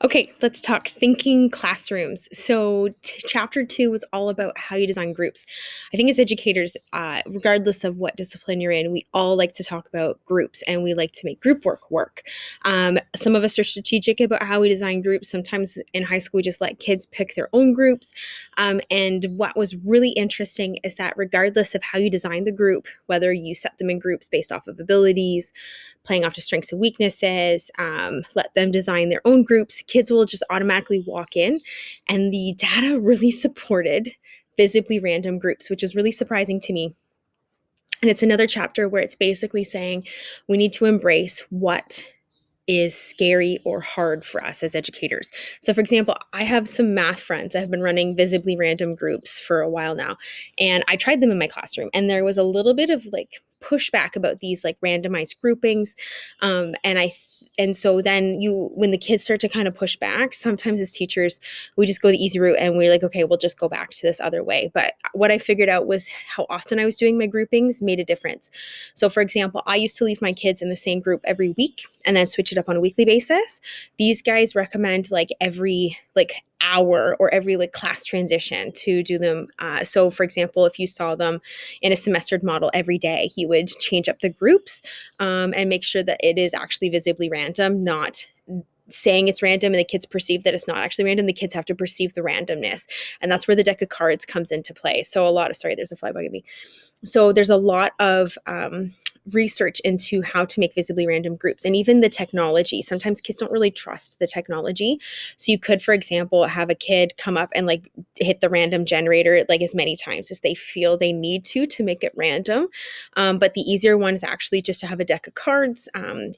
Okay, let's talk thinking classrooms. So, chapter 2 was all about how you design groups. I think as educators, regardless of what discipline you're in, we all like to talk about groups and we like to make group work. Some of us are strategic about how we design groups. Sometimes in high school, we just let kids pick their own groups. And what was really interesting is that regardless of how you design the group, whether you set them in groups based off of abilities, playing off to strengths and weaknesses, let them design their own groups. Kids will just automatically walk in. And the data really supported visibly random groups, which is really surprising to me. And it's another chapter where it's basically saying we need to embrace what is scary or hard for us as educators. So, for example, I have some math friends that have been running visibly random groups for a while now, and I tried them in my classroom, and there was a little bit of pushback about these randomized groupings, and so then when the kids start to kind of push back, sometimes as teachers we just go the easy route and we're like, okay, we'll just go back to this other way. But what I figured out was how often I was doing my groupings made a difference. So, for example, I used to leave my kids in the same group every week and then switch it up on a weekly basis. These guys recommend every hour or every class transition to do them. So, for example, if you saw them in a semestered model every day, you would change up the groups and make sure that it is actually visibly random, not saying it's random and the kids perceive that it's not actually random. The kids have to perceive the randomness. And that's where the deck of cards comes into play. So there's a fly bugging me. So there's a lot of research into how to make visibly random groups, and even the technology. Sometimes kids don't really trust the technology. So you could, for example, have a kid come up and hit the random generator as many times as they feel they need to make it random. But the easier one is actually just to have a deck of cards,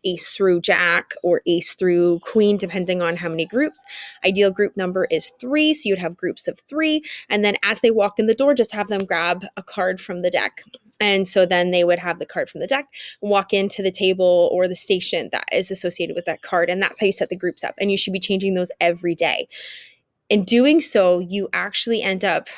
ace through jack or ace through queen, depending on how many groups. Ideal group number is 3, so you'd have groups of 3. And then as they walk in the door, just have them grab a card from the deck. And so then they would have the card from the deck and walk into the table or the station that is associated with that card. And that's how you set the groups up. And you should be changing those every day. In doing so, you actually end up,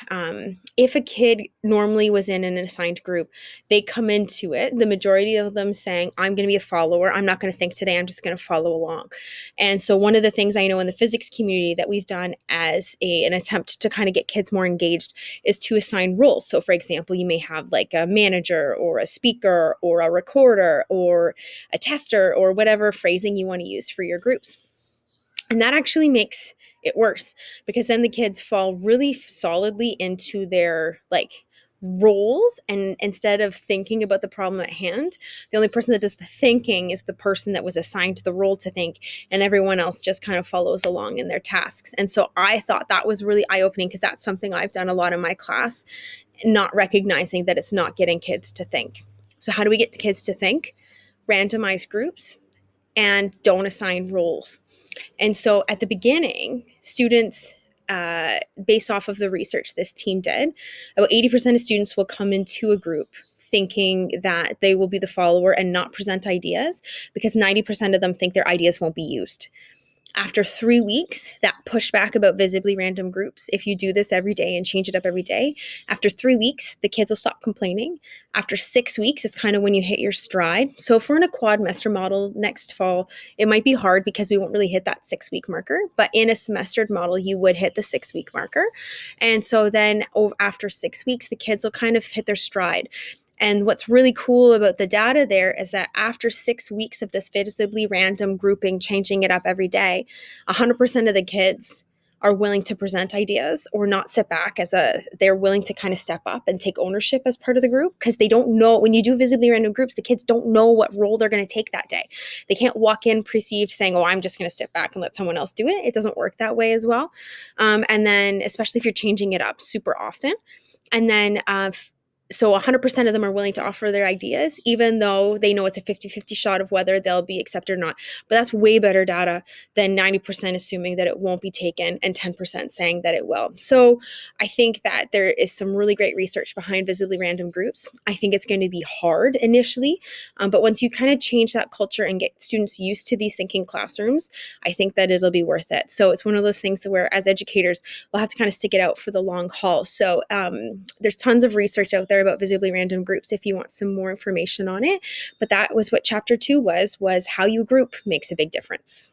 if a kid normally was in an assigned group, they come into it, the majority of them saying, I'm going to be a follower. I'm not going to think today. I'm just going to follow along. And so one of the things I know in the physics community that we've done as an attempt to kind of get kids more engaged is to assign roles. So, for example, you may have a manager or a speaker or a recorder or a tester or whatever phrasing you want to use for your groups. And that actually makes it worse because then the kids fall really solidly into their roles, and instead of thinking about the problem at hand, the only person that does the thinking is the person that was assigned the role to think, and everyone else just kind of follows along in their tasks. And so I thought that was really eye-opening because that's something I've done a lot in my class, not recognizing that it's not getting kids to think. So how do we get the kids to think? Randomize groups and don't assign roles. And so at the beginning, students, based off of the research this team did, about 80% of students will come into a group thinking that they will be the follower and not present ideas because 90% of them think their ideas won't be used. After 3 weeks, that pushback about visibly random groups, if you do this every day and change it up every day, after 3 weeks, the kids will stop complaining. After 6 weeks, it's kind of when you hit your stride. So if we're in a quadmester model next fall, it might be hard because we won't really hit that 6-week marker. But in a semestered model, you would hit the 6-week marker. And so then after 6 weeks, the kids will kind of hit their stride. And what's really cool about the data there is that after 6 weeks of this visibly random grouping, changing it up every day, 100% of the kids are willing to present ideas or not sit back they're willing to kind of step up and take ownership as part of the group, because they don't know, when you do visibly random groups, the kids don't know what role they're going to take that day. They can't walk in perceived saying, oh, I'm just going to sit back and let someone else do it. It doesn't work that way as well. And then especially if you're changing it up super often. And then so 100% of them are willing to offer their ideas, even though they know it's a 50-50 shot of whether they'll be accepted or not. But that's way better data than 90% assuming that it won't be taken and 10% saying that it will. So I think that there is some really great research behind visibly random groups. I think it's going to be hard initially, but once you kind of change that culture and get students used to these thinking classrooms, I think that it'll be worth it. So it's one of those things where as educators, we'll have to kind of stick it out for the long haul. So there's tons of research out there about visibly random groups if you want some more information on it. But that was what chapter 2 was how you group makes a big difference.